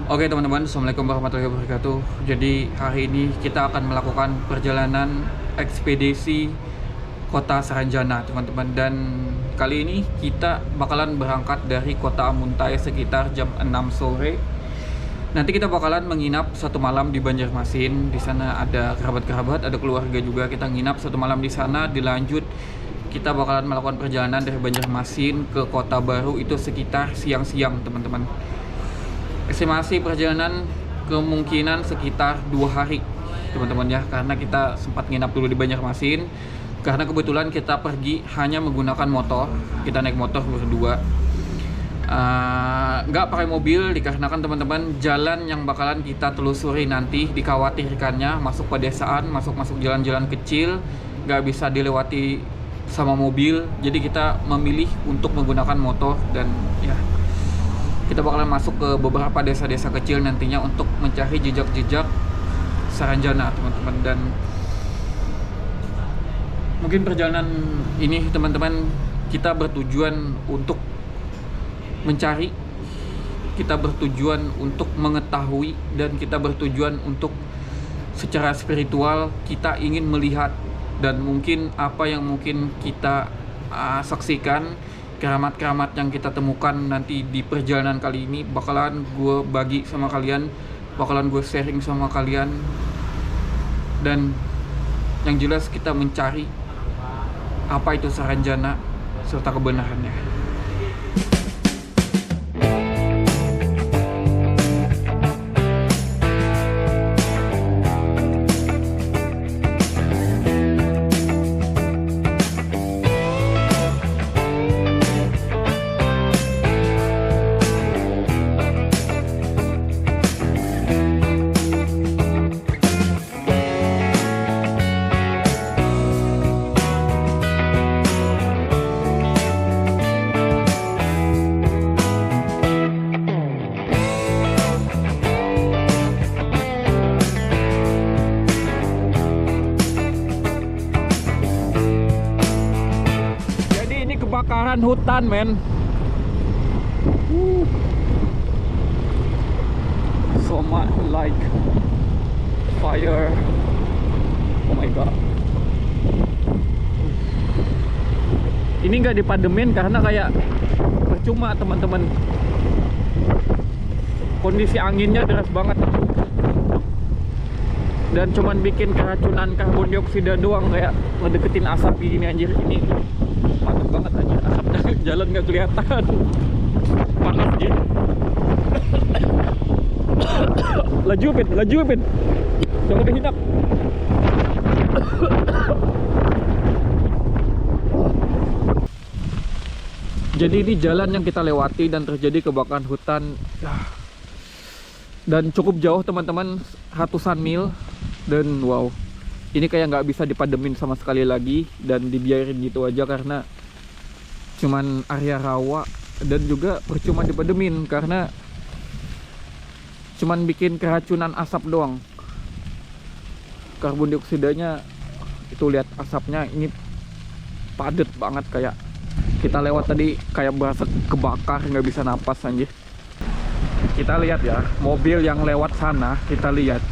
Oke teman-teman, assalamualaikum warahmatullahi wabarakatuh. Jadi hari ini kita akan melakukan perjalanan ekspedisi kota Saranjana teman-teman. Dan kali ini kita bakalan berangkat dari kota Amuntai sekitar jam 6 sore. Nanti kita bakalan menginap satu malam di Banjarmasin. Di sana ada kerabat-kerabat, ada keluarga juga. Kita nginap satu malam di sana. Dilanjut kita bakalan melakukan perjalanan dari Banjarmasin ke Kota Baru itu sekitar siang-siang teman-teman. Estimasi perjalanan kemungkinan sekitar 2 hari teman-teman ya, karena kita sempat nginap dulu di Banjarmasin karena kebetulan kita pergi hanya menggunakan motor. Kita naik motor berdua, nggak pakai mobil dikarenakan teman-teman jalan yang bakalan kita telusuri nanti dikhawatirkannya masuk pedesaan, masuk jalan-jalan kecil, nggak bisa dilewati sama mobil. Jadi kita memilih untuk menggunakan motor dan ya kita bakalan masuk ke beberapa desa-desa kecil nantinya untuk mencari jejak-jejak Saranjana teman-teman. Dan mungkin perjalanan ini teman-teman kita bertujuan untuk mencari, kita bertujuan untuk mengetahui, dan kita bertujuan untuk secara spiritual kita ingin melihat dan mungkin apa yang mungkin kita saksikan, keramat-keramat yang kita temukan nanti di perjalanan kali ini bakalan gue bagi sama kalian, bakalan gue sharing sama kalian. Dan yang jelas kita mencari apa itu Saranjana serta kebenarannya. Kebakaran hutan men. So much like fire. Oh my god. Ini nggak dipademin karena kayak percuma teman-teman. Kondisi anginnya deras banget dan cuman bikin keracunan karbon dioksida doang, kayak ngedeketin asap gini anjir. Ini panas banget aja, asapnya jalan nggak kelihatan, panas gitu. Laju Pin, jangan kehinak. Jadi ini jalan yang kita lewati dan terjadi kebakaran hutan dan cukup jauh teman-teman, ratusan mil. Dan wow, ini kayak nggak bisa dipademin sama sekali lagi dan dibiarin gitu aja karena cuman area rawa, dan juga percuma dipademin karena cuman bikin keracunan asap doang. Karbon dioksidanya itu, lihat asapnya ini padet banget, kayak kita lewat tadi kayak berasa kebakar, nggak bisa napas anjir. Kita lihat ya, mobil yang lewat sana kita lihat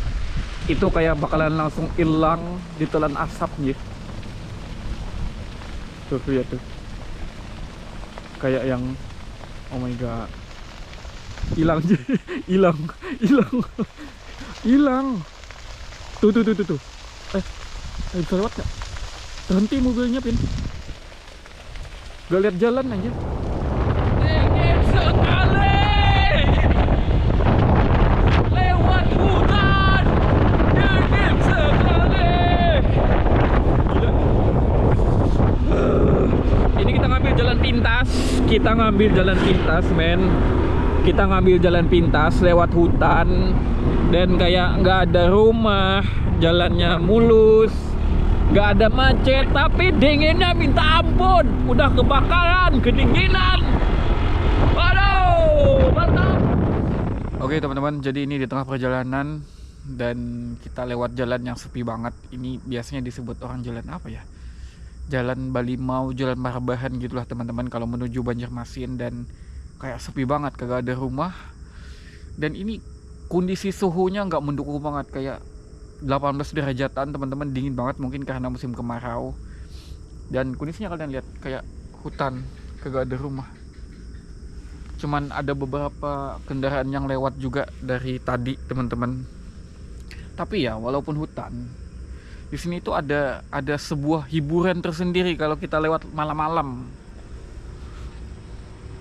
itu kayak bakalan langsung hilang ditelan asap gitu. Tuh lihat tuh, kayak yang oh my god, hilang hilang. Tuh bisa lewat nggak? Berhenti mobilnya Pin, gak lihat jalan aja. Dingin sekali lewat hutan, dingin sekali. kita ngambil jalan pintas, men. Kita ngambil jalan pintas lewat hutan dan kayak nggak ada rumah, jalannya mulus, nggak ada macet, tapi dinginnya minta ampun. Udah kebakaran, kedinginan. Aduh, mantap. Oke teman-teman, jadi ini di tengah perjalanan dan kita lewat jalan yang sepi banget. Ini biasanya disebut orang jalan apa ya? Jalan Balimau, Jalan Marbahan gitulah teman-teman kalau menuju Banjarmasin, dan kayak sepi banget, kagak ada rumah. Dan ini kondisi suhunya nggak mendukung banget, kayak 18 derajatan teman-teman, dingin banget, mungkin karena musim kemarau. Dan kondisinya kalian lihat kayak hutan, kagak ada rumah. Cuman ada beberapa kendaraan yang lewat juga dari tadi teman-teman. Tapi ya walaupun hutan, di sini tuh ada sebuah hiburan tersendiri kalau kita lewat malam-malam.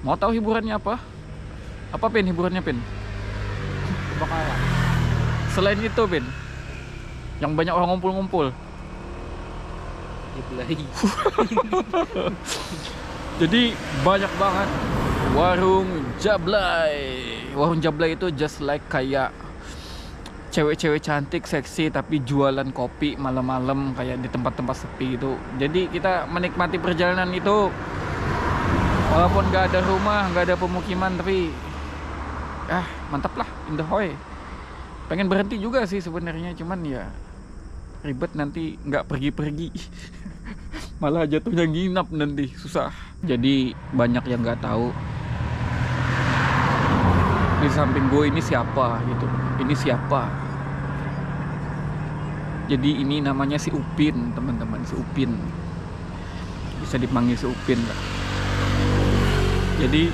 Mau tahu hiburannya apa? Apa Pin hiburannya Pin? Kebakaran. Selain itu Pin, yang banyak orang ngumpul-ngumpul. Jadi banyak banget warung jablay. Warung jablay itu just like kayak cewek-cewek cantik, seksi, tapi jualan kopi malam-malam kayak di tempat-tempat sepi gitu. Jadi kita menikmati perjalanan itu walaupun nggak ada rumah, nggak ada pemukiman, tapi mantap lah, indah hoy. Pengen berhenti juga sih sebenarnya, cuman ya ribet nanti nggak pergi-pergi. Malah jatuhnya nginap nanti, susah. Jadi banyak yang nggak tahu di samping gue ini siapa gitu. Ini siapa? Jadi ini namanya si Upin teman-teman, si Upin. Bisa dipanggil si Upin lah. Jadi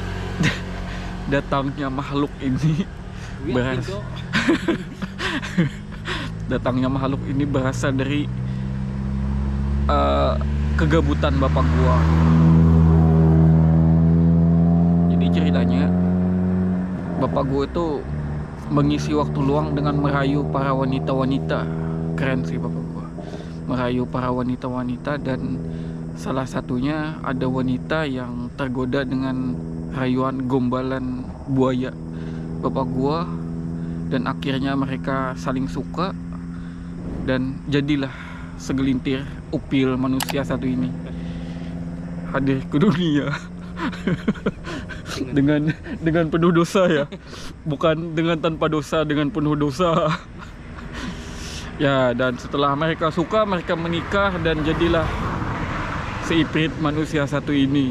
datangnya makhluk ini datangnya makhluk ini berasal dari kegabutan bapak gua. Jadi ceritanya bapak gua itu mengisi waktu luang dengan merayu para wanita-wanita. Keren sih bapak gua, merayu para wanita-wanita, dan salah satunya ada wanita yang tergoda dengan rayuan gombalan buaya bapak gua, dan akhirnya mereka saling suka dan jadilah segelintir upil manusia satu ini hadir ke dunia dengan penuh dosa ya, bukan dengan tanpa dosa, dengan penuh dosa. Ya, dan setelah mereka suka, mereka menikah dan jadilah seiprit manusia satu ini.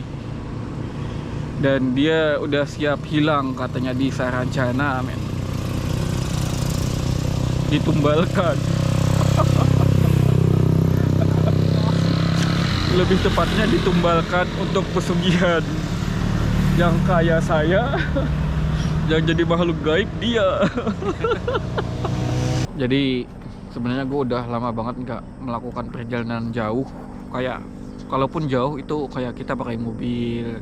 Dan dia udah siap hilang katanya di Sarancana, men. Ditumbalkan. Lebih tepatnya ditumbalkan untuk pesugihan. Yang kaya saya, yang jadi makhluk gaib dia. Jadi sebenarnya gue udah lama banget nggak melakukan perjalanan jauh. Kayak kalaupun jauh itu kayak kita pakai mobil.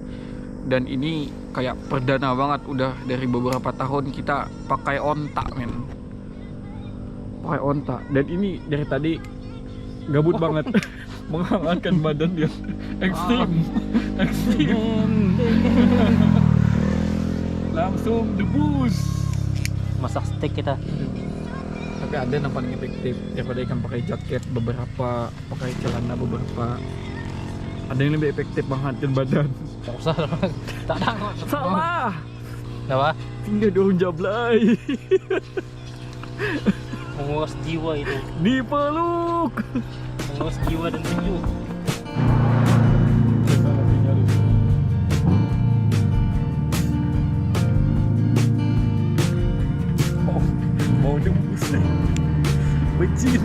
Dan ini kayak perdana banget, udah dari beberapa tahun kita pakai onta, men. Pakai onta. Dan ini dari tadi gabut banget. Menghangatkan badan dia. Ekstrim. Langsung debus. Masak steak kita. Tapi ada yang paling efektif daripada ikan pakai jaket, beberapa pakai celana, beberapa ada yang lebih efektif menghangatkan badan. Tak usah. Tak ada kok. Salah. Apa? Tinggal daun jablay. Menguras jiwa itu. Dipeluk. Menguras jiwa dan tubuh. Mau debus. Becin.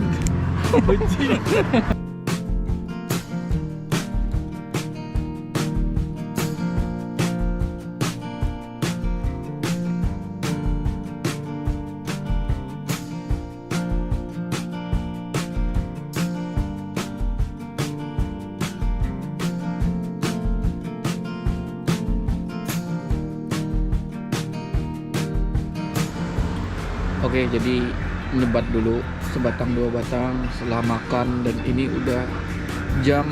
Oke, jadi nyebat dulu sebatang dua batang setelah makan, dan ini udah jam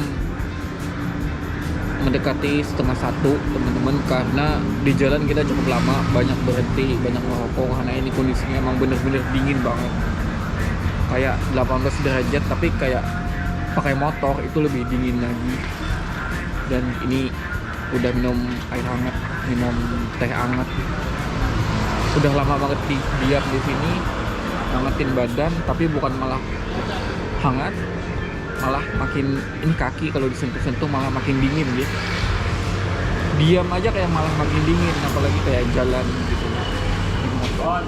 mendekati setengah satu teman-teman, karena di jalan kita cukup lama, banyak berhenti, banyak merokok karena ini kondisinya emang bener-bener dingin banget, kayak 18 derajat, tapi kayak pakai motor itu lebih dingin lagi. Dan ini udah minum air hangat, minum teh hangat, udah lama banget diam di sini hangatin badan, tapi bukan malah hangat, malah makin ini kaki kalau disentuh-sentuh malah makin dingin gitu. Diam aja kayak malah makin dingin, apalagi kayak jalan gitu di motor.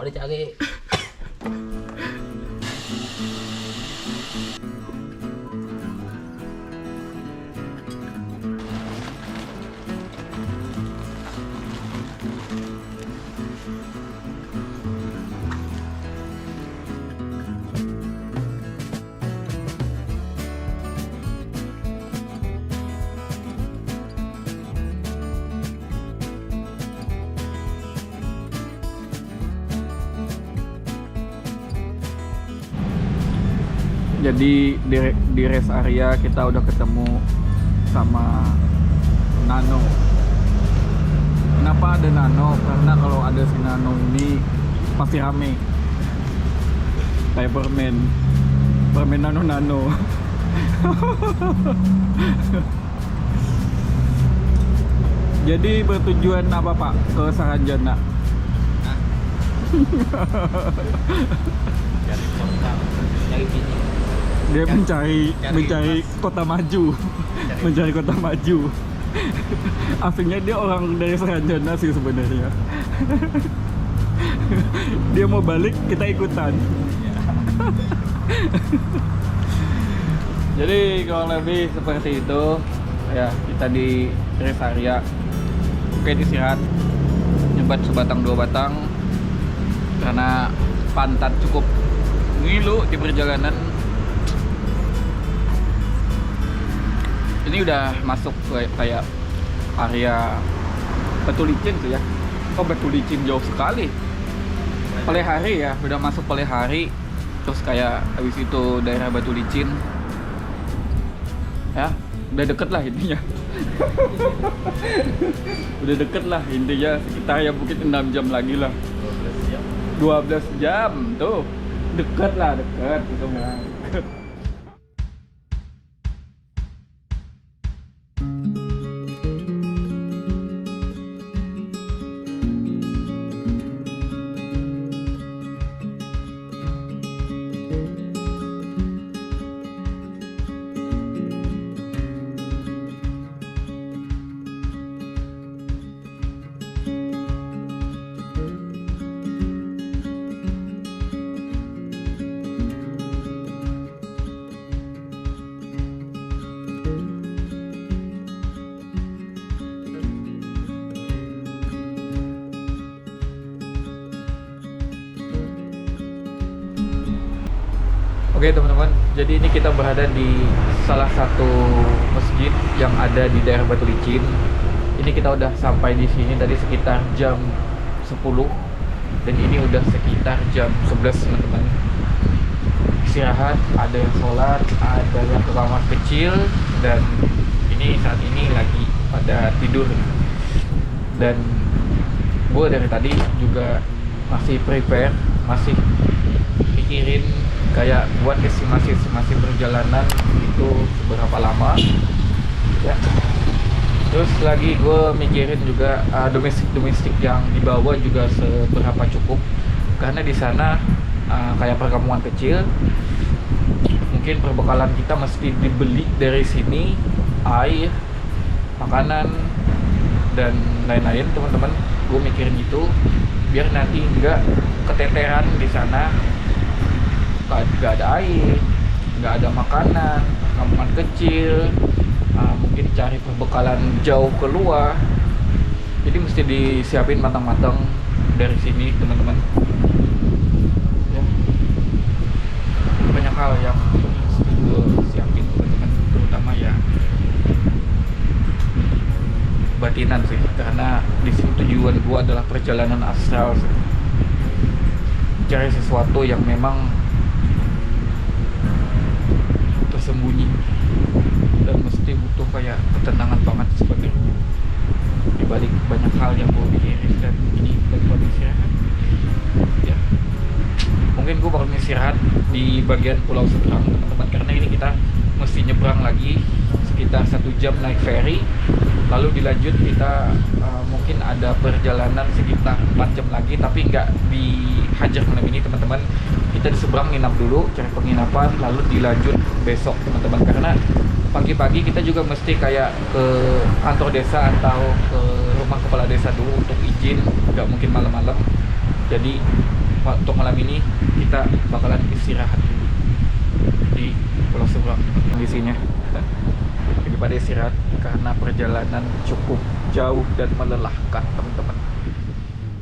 Dia cari. Jadi di rest area kita udah ketemu sama Nano. Kenapa ada Nano? Karena kalau ada si Nano ini pasti rame. Kayak permen Nano. Jadi bertujuan apa Pak ke Saranjana? Cari korban, cari bini. Dia mencari kota maju, mencari kota maju. Aslinya dia orang dari Saranjana sih sebenarnya. Dia mau balik, kita ikutan. Jadi kurang lebih seperti itu ya, kita di rest area. Oke, istirahat, nyebat sebatang dua batang karena pantat cukup ngilu di perjalanan. Ini udah masuk ke kayak area Batu Licin tuh ya. Oh, Batu Licin jauh sekali. Palehari ya, udah masuk Palehari. Terus kayak habis itu daerah Batu Licin. Ya, udah deket lah intinya. Udah deket lah intinya, sekitar ya mungkin 6 jam lagi lah. 12 jam tuh. Deket lah, deket gitu mah. Oke teman-teman, jadi ini kita berada di salah satu masjid yang ada di daerah Batu Licin. Ini kita udah sampai di sini tadi sekitar jam 10 dan ini udah sekitar jam 11 teman-teman. Istirahat, ada yang sholat, ada yang ke kamar kecil, dan ini saat ini lagi pada tidur. Dan gue dari tadi juga masih prepare, masih mikirin kayak buat estimasi perjalanan itu seberapa lama ya. Terus lagi gue mikirin juga domestik yang dibawa juga seberapa cukup, karena di sana kayak perkampungan kecil, mungkin perbekalan kita mesti dibeli dari sini, air, makanan dan lain-lain teman-teman. Gue mikirin gitu. biar nanti nggak keteteran di sana, nggak ada air, nggak ada makanan, kamar kecil, mungkin cari perbekalan jauh keluar. Jadi mesti disiapin matang-matang dari sini teman-teman ya. Banyak hal yang mesti gue siapin teman-teman, terutama ya batinan sih, karena di sini tujuan gue adalah perjalanan astral sih. Cari sesuatu yang memang tersembunyi dan mesti butuh kayak ketenangan banget sebenarnya di balik banyak hal yang gue pikirin. Dan ini buat istirahat ya, mungkin gue bakal istirahat di bagian pulau seberang teman-teman, karena ini kita mesti nyebrang lagi sekitar 1 jam naik ferry, lalu dilanjut kita mungkin ada perjalanan sekitar 4 jam lagi, tapi nggak dihajar malam ini teman-teman. Kita di seberang nginap dulu, cari penginapan, lalu dilanjut besok teman-teman, karena pagi-pagi kita juga mesti kayak ke kantor desa atau ke rumah kepala desa dulu untuk izin, nggak mungkin malam-malam. Jadi untuk malam ini kita bakalan istirahat dulu di pulau seberang kondisinya daripada istirahat, karena perjalanan cukup jauh dan melelahkan teman-teman.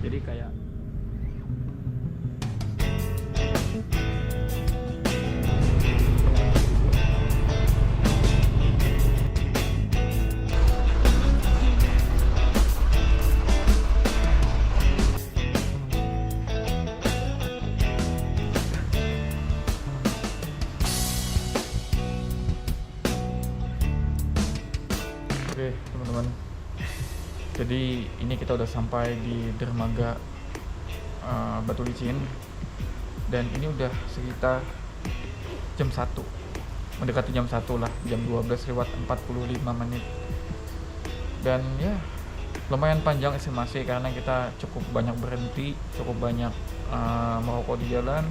Jadi kayak oke teman-teman, jadi ini kita udah sampai di dermaga Batu Licin, dan ini udah sekitar jam 1, mendekati jam 1 lah, jam 12 lewat 45 menit. Dan ya lumayan panjang estimasi karena kita cukup banyak berhenti, cukup banyak merokok di jalan,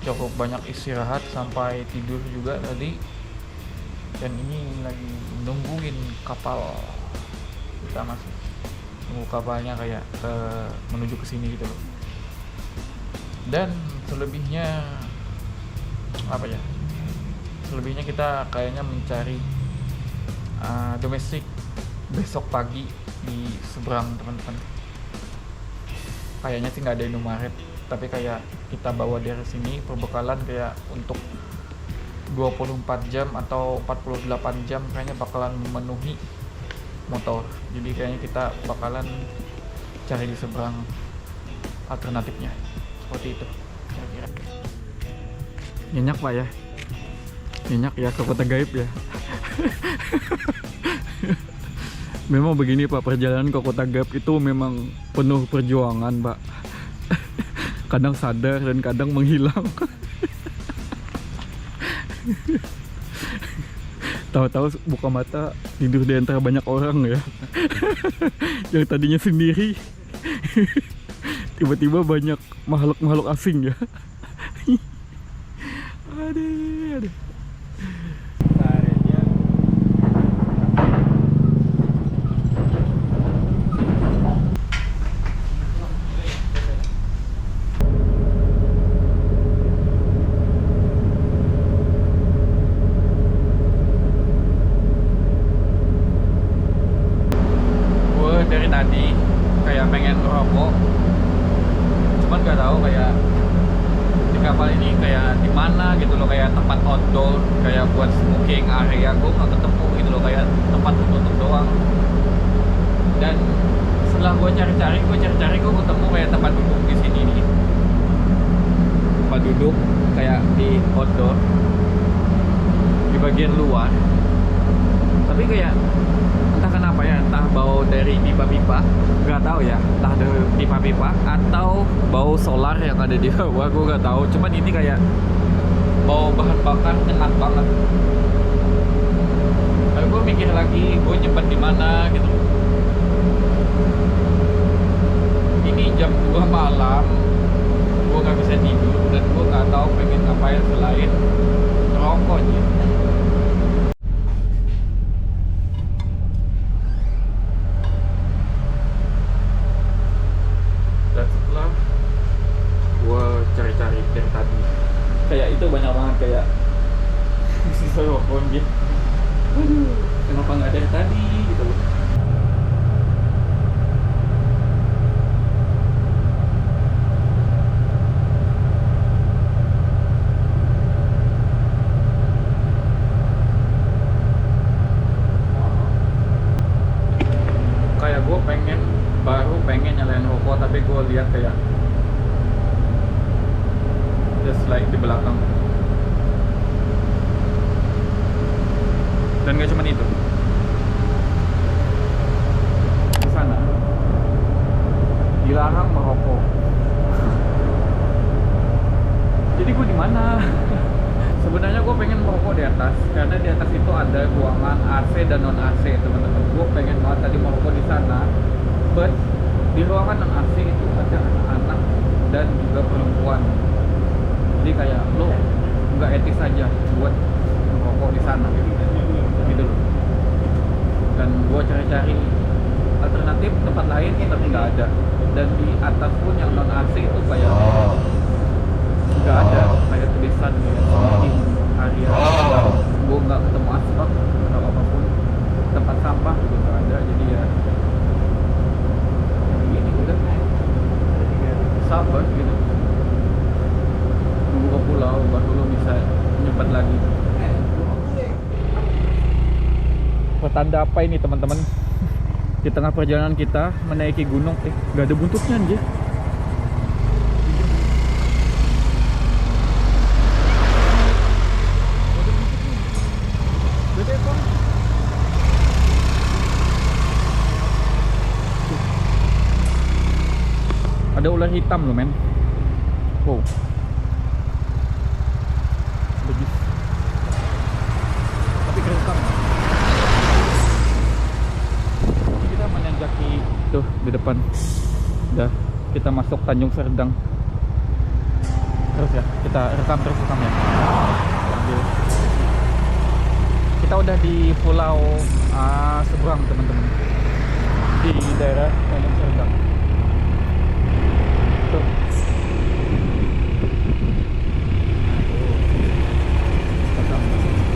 cukup banyak istirahat sampai tidur juga tadi. Dan ini lagi nungguin kapal, kita masih nunggu kapalnya kayak menuju ke sini gitu loh. Dan selebihnya apa ya, selebihnya kita kayaknya mencari domestik besok pagi di seberang teman-teman. Kayaknya sih nggak ada Indomaret, tapi kayak kita bawa dari sini perbekalan kayak untuk 24 jam atau 48 jam kayaknya bakalan memenuhi motor. Jadi kayaknya kita bakalan cari di seberang alternatifnya, seperti itu kira-kira. Nyenyak pak ya, nyenyak ya ke kota gaib ya. Memang begini pak, perjalanan ke kota gaib itu memang penuh perjuangan pak. Kadang sadar dan kadang menghilang. Tahu-tahu buka mata tidur di antara banyak orang ya. Yang tadinya sendiri tiba-tiba banyak makhluk-makhluk asing ya. Aduh. Dari tadi kayak pengen ngerokok, cuman nggak tahu kayak di kapal ini kayak di mana gitu loh, kayak tempat outdoor kayak buat smoking area gue nggak ketemu gitu loh, kayak tempat untuk doang. Dan setelah gue cari-cari gue ketemu kayak tempat duduk di sini nih, tempat duduk kayak di outdoor di bagian luar, tapi kayak entah kenapa ya, entah bau dari pipa-pipa, nggak tahu ya, entah dari pipa-pipa atau bau solar yang ada di bawah, gue nggak tahu. Cuman ini kayak bau bahan bakar enak banget. Lalu gue mikir lagi, gue nyimpen di mana gitu. Ini jam 2 malam, gue nggak bisa tidur dan gue nggak tahu pengen ngapain selain ngerokoknya. Dan setelah kayak bisa rokok dia. Aduh, kenapa nggak dari tadi gitu loh. Kayak gue baru pengen nyalain rokok, tapi gue lihat kayak just like di belakang. Dan gak cuma itu, di sana dilarang merokok. Jadi gue di mana? Sebenarnya gue pengen merokok di atas, karena di atas itu ada ruangan AC dan non AC, teman-teman. Gue pengen banget tadi merokok di sana, but di ruangan non AC itu ada anak-anak dan juga perempuan. Jadi kayak lo nggak etis aja buat merokok di sana, gitu loh. Dan gue cari-cari alternatif tempat lain, tapi nggak ada. Dan di atas pun yang non AC itu kayak nggak ada, kayak tulisan kayak smoking area. Gue nggak ketemu asbak atau apapun, tempat sampah juga nggak ada. Jadi ya ini udah sabar gitu, nunggu ke pulau baru lo bisa nyempat lagi. Pertanda apa ini teman-teman? Di tengah perjalanan kita menaiki gunung, nggak ada buntutnya anjir. Ada ular hitam loh men. Wow, bagus. Tapi kerekam. Kita menanjaki tuh di depan. Udah kita masuk Tanjung Serdang. Terus ya, kita rekam terus rekamnya. Kita udah di pulau seberang teman-teman, di daerah Tanjung Serdang. Tuh.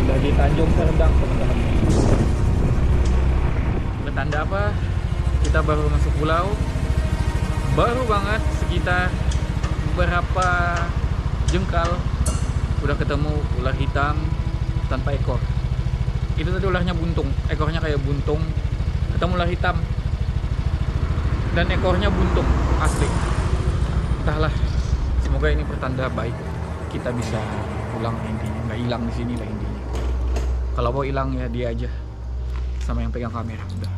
Udah di Tanjung Serdang teman-teman. Bertanda apa? Kita baru masuk pulau, baru banget, sekitar beberapa jengkal udah ketemu ular hitam tanpa ekor. Itu tadi ularnya buntung, ekornya kayak buntung. Ketemu ular hitam dan ekornya buntung asli. Entahlah, semoga ini pertanda baik, kita bisa pulang intinya, nggak hilang di sini lah intinya. Kalau mau hilang ya dia aja sama yang pegang kamera udah.